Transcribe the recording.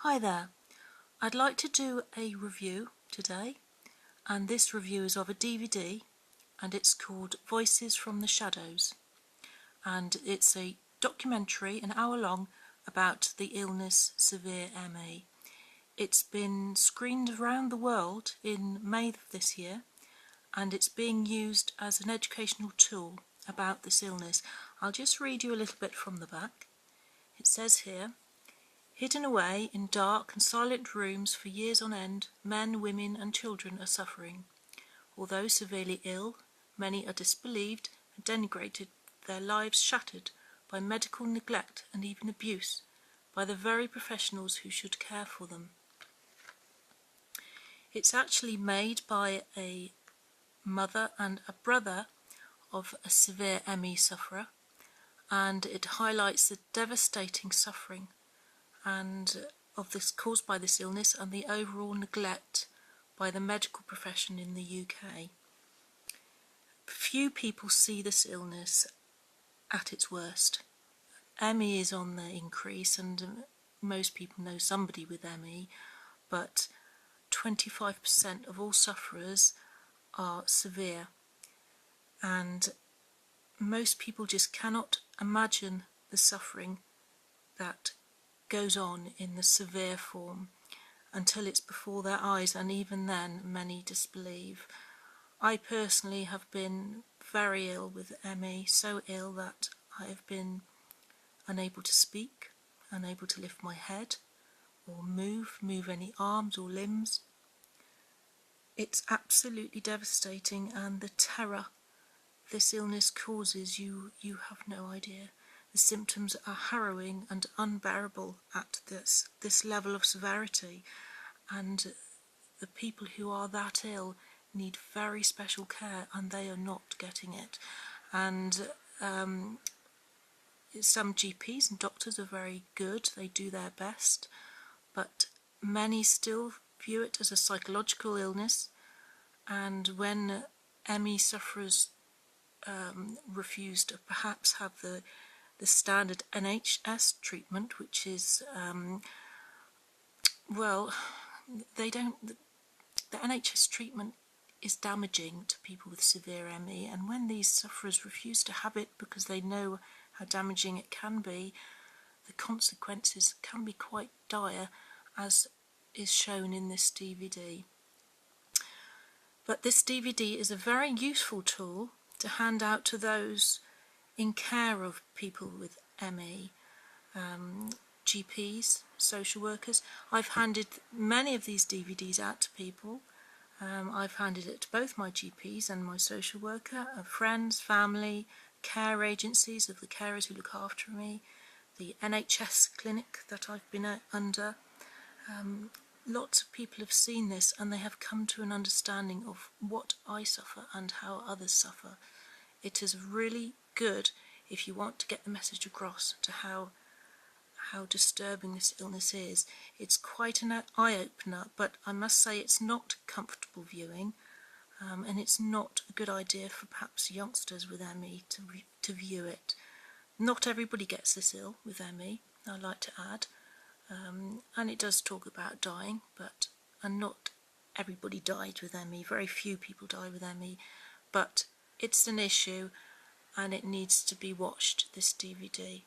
Hi there, I'd like to do a review today, and this review is of a DVD and it's called Voices from the Shadows, and it's a documentary, an hour long, about the illness severe ME. It's been screened around the world in May of this year and it's being used as an educational tool about this illness. I'll just read you a little bit from the back. It says here, hidden away in dark and silent rooms for years on end, men, women and children are suffering. Although severely ill, many are disbelieved and denigrated, their lives shattered by medical neglect and even abuse by the very professionals who should care for them. It's actually made by a mother and a brother of a severe ME sufferer, and it highlights the devastating suffering and of this caused by this illness and the overall neglect by the medical profession in the UK. Few people see this illness at its worst. ME is on the increase and most people know somebody with ME, but 25% of all sufferers are severe, and most people just cannot imagine the suffering that goes on in the severe form until it's before their eyes, and even then many disbelieve. I personally have been very ill with ME, so ill that I have been unable to speak, unable to lift my head or move any arms or limbs. It's absolutely devastating, and the terror this illness causes, you have no idea. The symptoms are harrowing and unbearable at this level of severity, and the people who are that ill need very special care and they are not getting it. And some GPs and doctors are very good, they do their best, but many still view it as a psychological illness, and when ME sufferers refuse to perhaps have the standard NHS treatment, which is well, the NHS treatment is damaging to people with severe ME, and when these sufferers refuse to have it because they know how damaging it can be, the consequences can be quite dire, as is shown in this DVD. But this DVD is a very useful tool to hand out to those in care of people with ME, GPs, social workers. I've handed many of these DVDs out to people. I've handed it to both my GPs and my social worker, friends, family, care agencies of the carers who look after me, the NHS clinic that I've been under. Lots of people have seen this and they have come to an understanding of what I suffer and how others suffer. It is really good if you want to get the message across to how disturbing this illness is. It's quite an eye-opener, but I must say it's not comfortable viewing, and it's not a good idea for perhaps youngsters with ME to view it. Not everybody gets this ill with ME, I'd like to add, and it does talk about dying, and not everybody died with ME. Very few people die with ME, but it's an issue and it needs to be watched, this DVD.